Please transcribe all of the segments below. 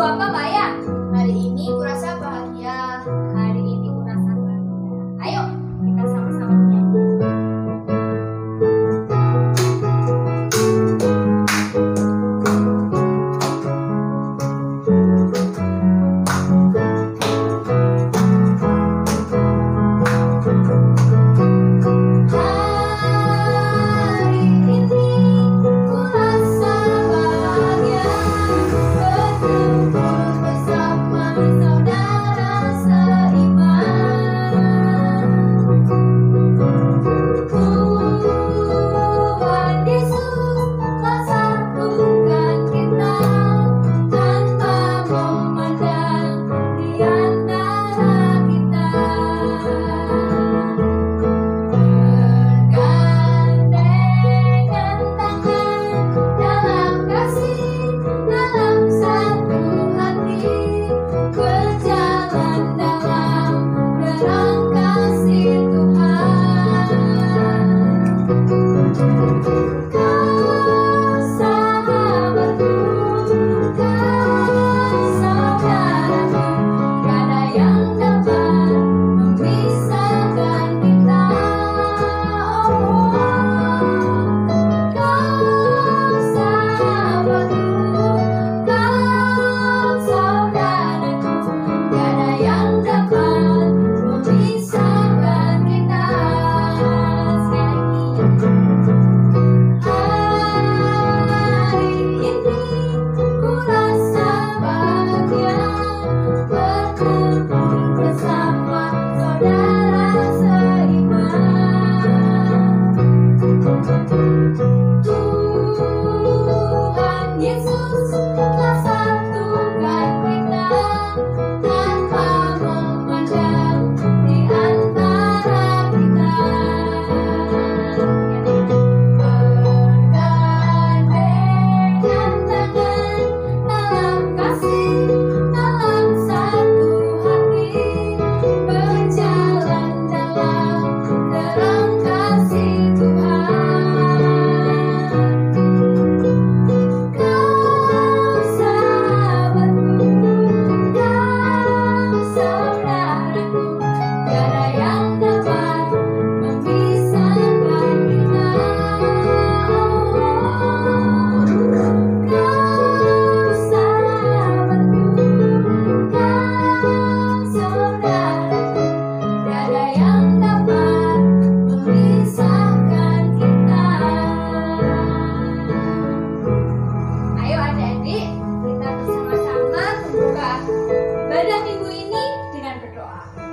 apa, Mbak ya? Hari ini kurasa bahagia. Hari ini kurasa bahagia. Ayo, kita sama-sama nyanyi.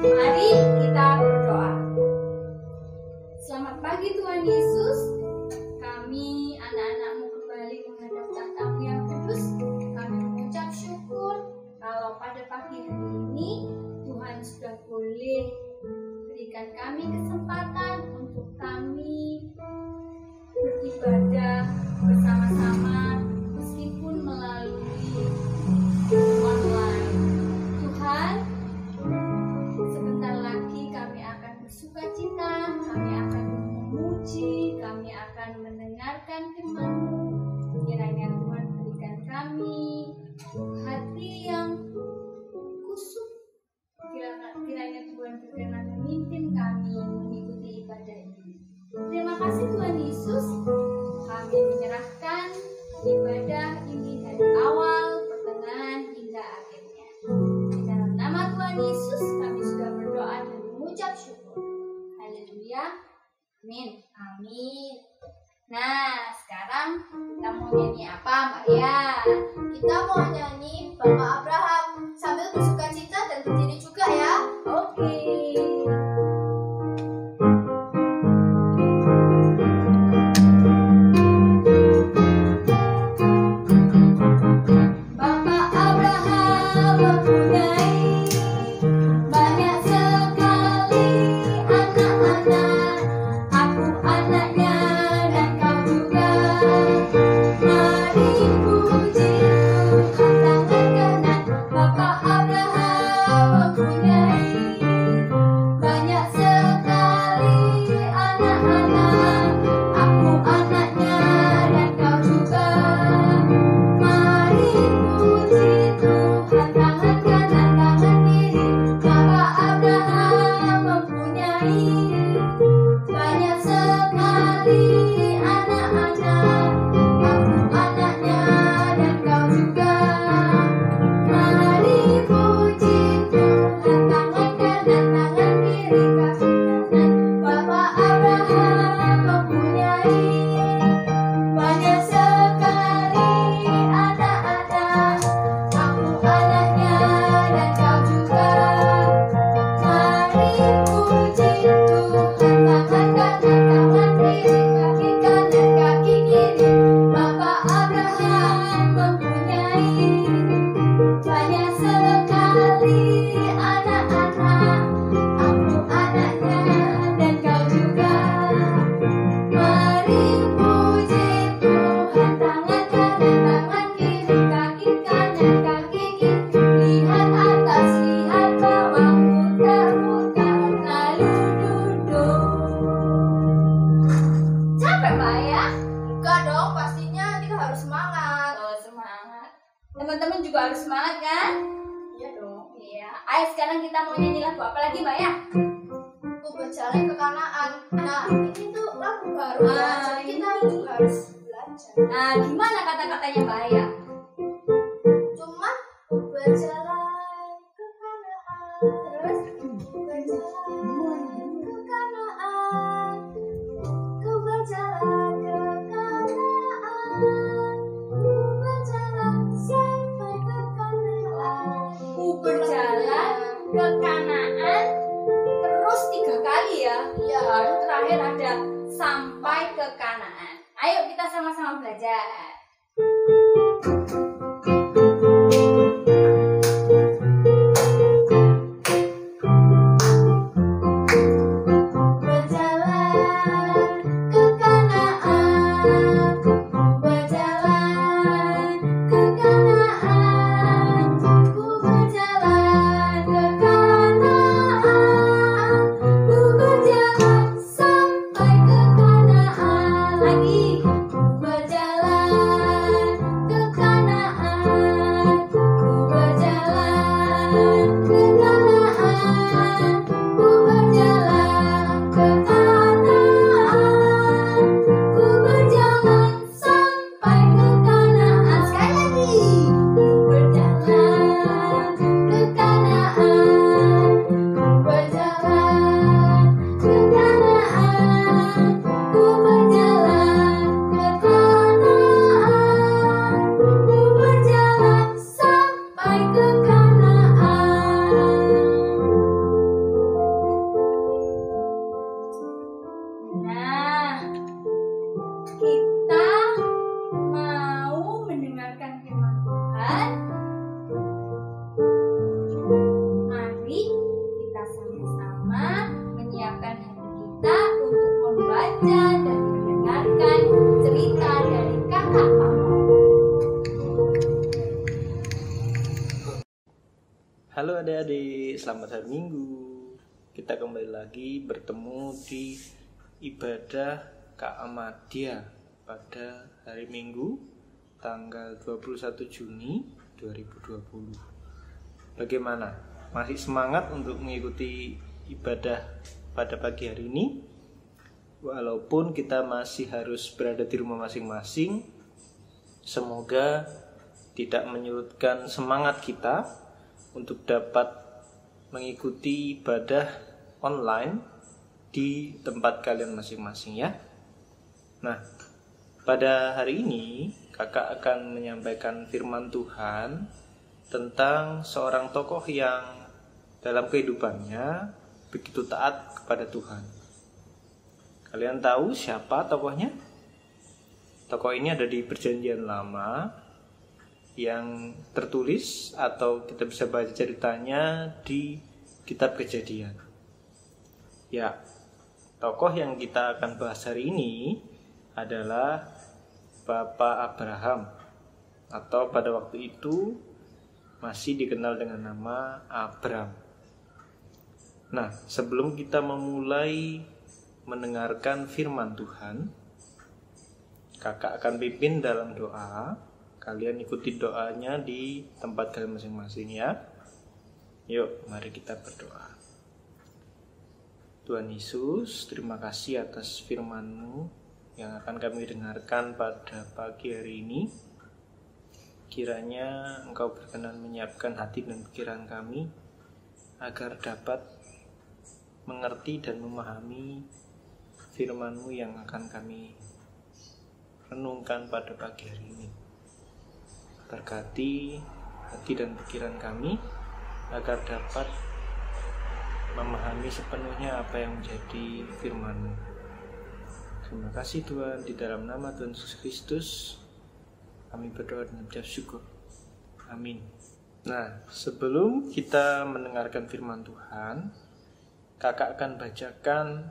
Mari kita berdoa. Selamat pagi Tuhan Yesus. Kami anak-anak-Mu kembali menghadap tahta-Mu yang kudus. Kami mengucap syukur kalau pada pagi hari ini Tuhan sudah boleh berikan kami kesempatan untuk kami beribadah bersama-sama meskipun melalui online. Tuhan, sebentar lagi kami akan bersukacita, kami akan memuji, kami akan mendengarkan firman-Mu. Kiranya Tuhan berikan kami hati yang kusuk. Kiranya Tuhan berkenan memimpin kami mengikuti ibadah ini. Terima kasih Tuhan Yesus. Kami menyerahkan ibadah ini dari awal, pertengahan hingga akhirnya. Di dalam nama Tuhan Yesus kami sudah berdoa dan mengucap syukur. Haleluya. Amin. Amin. Nah, sekarang kita mau nyanyi apa, Mbak ya? Kita mau nyanyi Bapak Abraham sambil bersukacita dan berdiri juga ya. Oke. Bapak Abraham mempunyai banyak sekali anak-anak. Aku anaknya dan kau juga. Mari puji Tuhan tangan kanan. Bapak Abraham mempunyai banyak sekali anak-anak. Aku anaknya dan kau juga. Mari puji Tuhan Teman-teman juga harus semangat kan? Iya dong. Iya. Ayo sekarang kita mau nyanyi lagu apa lagi, Mbak ya? Ku berjalan ke Kanaan. Nah, ini tuh lagu baru ya. Jadi kita juga harus belajar. Nah, gimana kata-katanya, Mbak ya? Cuma ku berjalan ke Kanaan. Terus ku berjalan ke Kanaan. Ku berjalan ke Kanaan. Ku berjalan sampai ke Kanaan. Ku berjalan ke Kanaan terus 3 kali ya. Iya. Baru terakhir ada sampai ke Kanaan. Ayo kita sama-sama belajar. Berjalan ke Kanaan, berjalan ke Kanaan, ku berjalan ke Kanaan, ku berjalan sampai ke Kanaan. Lagi, ku berjalan ke Kanaan, ku berjalan ke Kanaan, ku berjalan ke Kanaan, ku berjalan sampai ke Kanaan. Sekali lagi, ku berjalan ke Kanaan, ku berjalan ke Kanaan, ku berjalan ke Kanaan, ku berjalan sampai ke Kanaan. Nah, kita mau mendengarkan firman Tuhan. Mari kita sama-sama menyiapkan hati kita untuk membaca dan mendengarkan cerita dari Kakak Pamor. Halo adik-adik, selamat hari Minggu. Kita kembali lagi bertemu di ibadah Kak Ahmadiyah pada hari Minggu tanggal 21 Juni 2020. Bagaimana? Masih semangat untuk mengikuti ibadah pada pagi hari ini? Walaupun kita masih harus berada di rumah masing-masing, semoga tidak menyurutkan semangat kita untuk dapat mengikuti ibadah online di tempat kalian masing-masing ya. Nah, pada hari ini kakak akan menyampaikan firman Tuhan tentang seorang tokoh yang dalam kehidupannya begitu taat kepada Tuhan. Kalian tahu siapa tokohnya? Tokoh ini ada di Perjanjian Lama yang tertulis atau kita bisa baca ceritanya di Kitab Kejadian. Ya, tokoh yang kita akan bahas hari ini adalah Bapak Abraham, atau pada waktu itu masih dikenal dengan nama Abram. Nah, sebelum kita memulai mendengarkan firman Tuhan, kakak akan pimpin dalam doa. Kalian ikuti doanya di tempat kalian masing-masing ya. Yuk, mari kita berdoa. Tuhan Yesus, terima kasih atas firman-Mu yang akan kami dengarkan pada pagi hari ini. Kiranya Engkau berkenan menyiapkan hati dan pikiran kami agar dapat mengerti dan memahami firman-Mu yang akan kami renungkan pada pagi hari ini. Berkati hati dan pikiran kami agar dapat memahami sepenuhnya apa yang menjadi firman-Mu. Terima kasih Tuhan, di dalam nama Tuhan Yesus Kristus kami berdoa dan mengucap syukur. Amin. Nah, sebelum kita mendengarkan firman Tuhan, kakak akan bacakan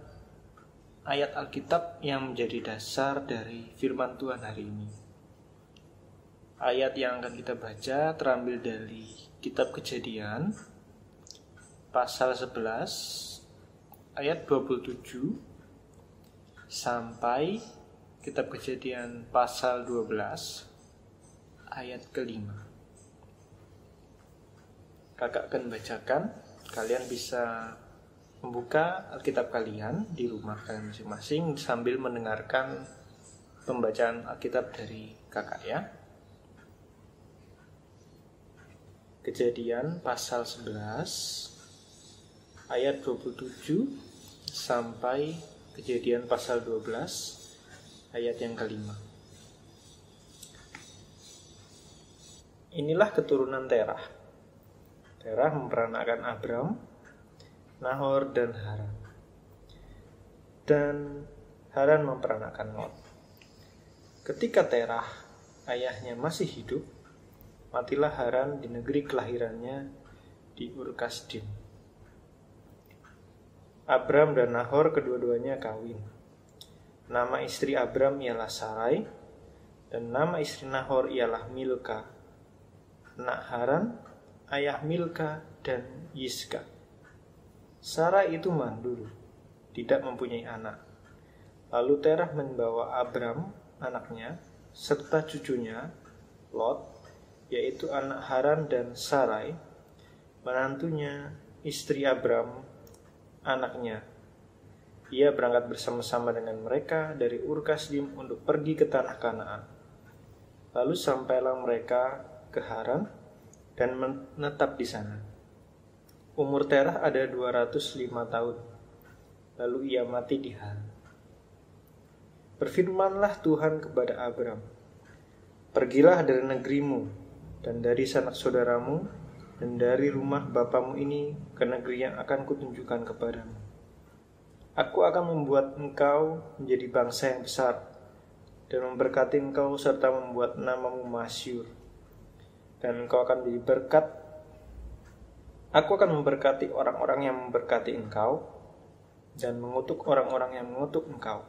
ayat Alkitab yang menjadi dasar dari firman Tuhan hari ini. Ayat yang akan kita baca terambil dari Kitab Kejadian pasal 11 ayat 27 sampai Kitab Kejadian pasal 12 ayat ke-5. kakak akan bacakan. Kalian bisa membuka Alkitab kalian di rumah kalian masing-masing sambil mendengarkan pembacaan Alkitab dari kakak ya. Kejadian pasal 11 ayat 27 sampai Kejadian pasal 12 ayat yang kelima. Inilah keturunan Terah. Terah memperanakan Abram, Nahor, dan Haran. Dan Haran memperanakan Lot. Ketika Terah, ayahnya masih hidup, matilah Haran di negeri kelahirannya di Ur-Kasdim. Abram dan Nahor kedua-duanya kawin. Nama istri Abram ialah Sarai, dan nama istri Nahor ialah Milka, anak Haran, ayah Milka dan Yiska. Sarai itu mandul, tidak mempunyai anak. Lalu Terah membawa Abram, anaknya, serta cucunya, Lot, yaitu anak Haran, dan Sarai, menantunya, istri Abram, anaknya. Ia berangkat bersama-sama dengan mereka dari Ur-Kasdim untuk pergi ke tanah Kanaan. Lalu sampailah mereka ke Haran dan menetap di sana. Umur Terah ada 205 tahun. Lalu ia mati di Haran. Berfirmanlah Tuhan kepada Abram, "Pergilah dari negerimu dan dari sanak saudaramu dan dari rumah bapamu ini ke negeri yang akan kutunjukkan kepadamu. Aku akan membuat engkau menjadi bangsa yang besar dan memberkati engkau serta membuat namamu masyhur. Dan engkau akan menjadi berkat. Aku akan memberkati orang-orang yang memberkati engkau dan mengutuk orang-orang yang mengutuk engkau.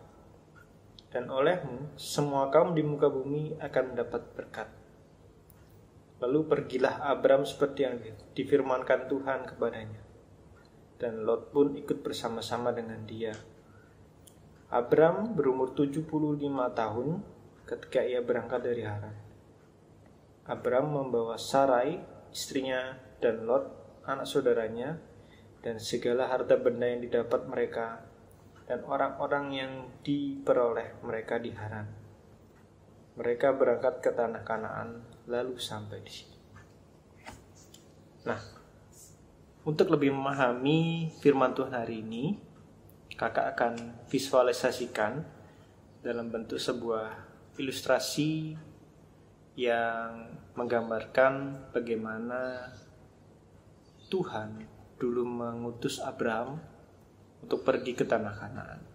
Dan olehmu semua kaum di muka bumi akan mendapat berkat." Lalu pergilah Abram seperti yang difirmankan Tuhan kepadanya. Dan Lot pun ikut bersama-sama dengan dia. Abram berumur 75 tahun ketika ia berangkat dari Haran. Abram membawa Sarai, istrinya, dan Lot, anak saudaranya, dan segala harta benda yang didapat mereka, dan orang-orang yang diperoleh mereka di Haran. Mereka berangkat ke tanah Kanaan, lalu sampai di sini. Nah, untuk lebih memahami firman Tuhan hari ini, kakak akan visualisasikan dalam bentuk sebuah ilustrasi yang menggambarkan bagaimana Tuhan dulu mengutus Abraham untuk pergi ke tanah Kanaan.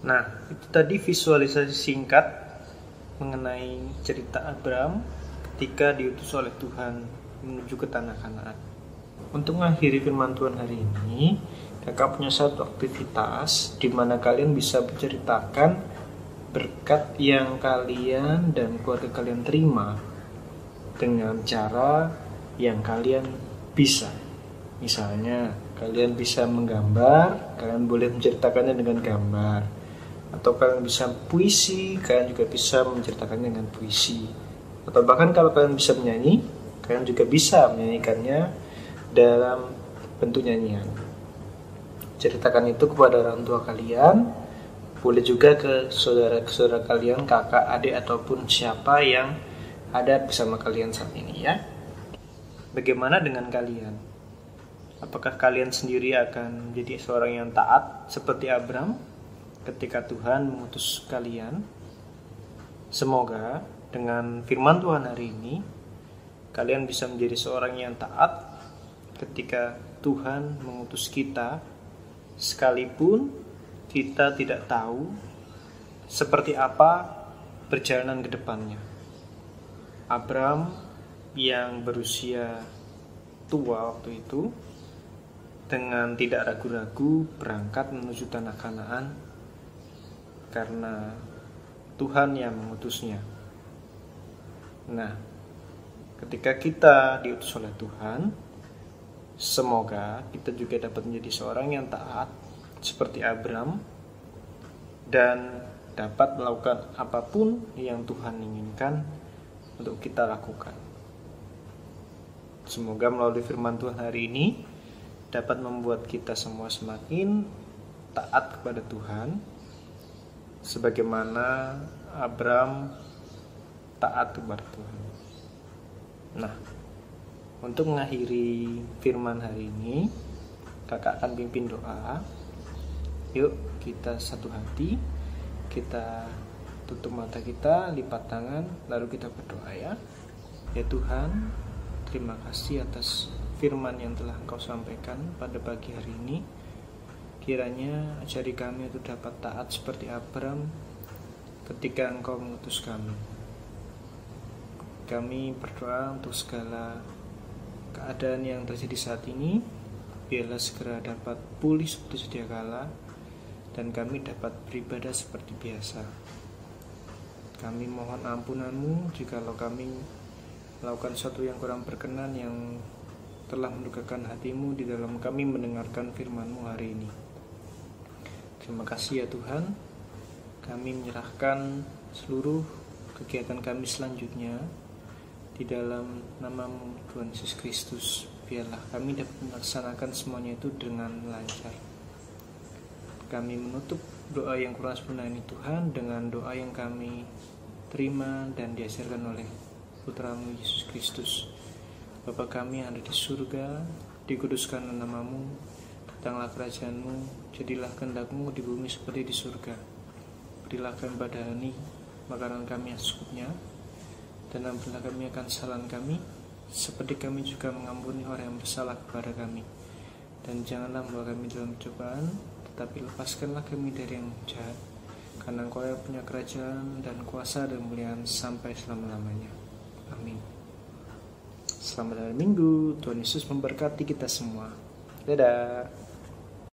Nah, itu tadi visualisasi singkat mengenai cerita Abram ketika diutus oleh Tuhan menuju ke tanah Kanaan. Untuk mengakhiri firman Tuhan hari ini, kakak punya satu aktivitas di mana kalian bisa menceritakan berkat yang kalian dan keluarga kalian terima dengan cara yang kalian bisa. Misalnya, kalian bisa menggambar, kalian boleh menceritakannya dengan gambar. Atau kalian bisa puisi, kalian juga bisa menceritakannya dengan puisi. Atau bahkan kalau kalian bisa menyanyi, kalian juga bisa menyanyikannya dalam bentuk nyanyian. Ceritakan itu kepada orang tua kalian, boleh juga ke saudara-saudara kalian, kakak, adik, ataupun siapa yang ada bersama kalian saat ini ya. Bagaimana dengan kalian? Apakah kalian sendiri akan menjadi seorang yang taat seperti Abram ketika Tuhan mengutus kalian? Semoga dengan firman Tuhan hari ini, kalian bisa menjadi seorang yang taat ketika Tuhan mengutus kita, sekalipun kita tidak tahu seperti apa perjalanan ke depannya. Abram yang berusia tua waktu itu dengan tidak ragu-ragu berangkat menuju tanah Kanaan karena Tuhan yang mengutusnya. Nah, ketika kita diutus oleh Tuhan, semoga kita juga dapat menjadi seorang yang taat seperti Abram dan dapat melakukan apapun yang Tuhan inginkan untuk kita lakukan. Semoga melalui firman Tuhan hari ini dapat membuat kita semua semakin taat kepada Tuhan, sebagaimana Abram taat kepada Tuhan. Nah, untuk mengakhiri firman hari ini, kakak akan pimpin doa. Yuk kita satu hati, kita tutup mata kita, lipat tangan, lalu kita berdoa ya. Ya Tuhan, terima kasih atas firman yang telah Engkau sampaikan pada pagi hari ini. Kiranya ajari kami untuk dapat taat seperti Abram ketika Engkau mengutus kami. Kami berdoa untuk segala keadaan yang terjadi saat ini, biarlah segera dapat pulih seperti sedia kala, dan kami dapat beribadah seperti biasa. Kami mohon ampun-Mu jikalau kami melakukan sesuatu yang kurang berkenan yang telah mendukakan hati-Mu di dalam kami mendengarkan firman-Mu hari ini. Terima kasih ya Tuhan. Kami menyerahkan seluruh kegiatan kami selanjutnya di dalam nama-Mu Tuhan Yesus Kristus. Biarlah kami dapat melaksanakan semuanya itu dengan lancar. Kami menutup doa yang kurang sempurna ini Tuhan dengan doa yang kami terima dan diajarkan oleh Putra-Mu Yesus Kristus. Bapa kami yang ada di surga, dikuduskanlah nama-Mu, datanglah kerajaan-Mu, jadilah kehendak-Mu di bumi seperti di surga. Berilah kami pada hari ini makanan kami yang secukupnya, dan ampunilah kami akan kesalahan kami, seperti kami juga mengampuni orang yang bersalah kepada kami. Dan janganlah membawa kami dalam cobaan, tetapi lepaskanlah kami dari yang jahat, karena Engkau yang punya kerajaan dan kuasa dan kemuliaan sampai selama-lamanya. Amin. Selamat hari Minggu. Tuhan Yesus memberkati kita semua. Dadah.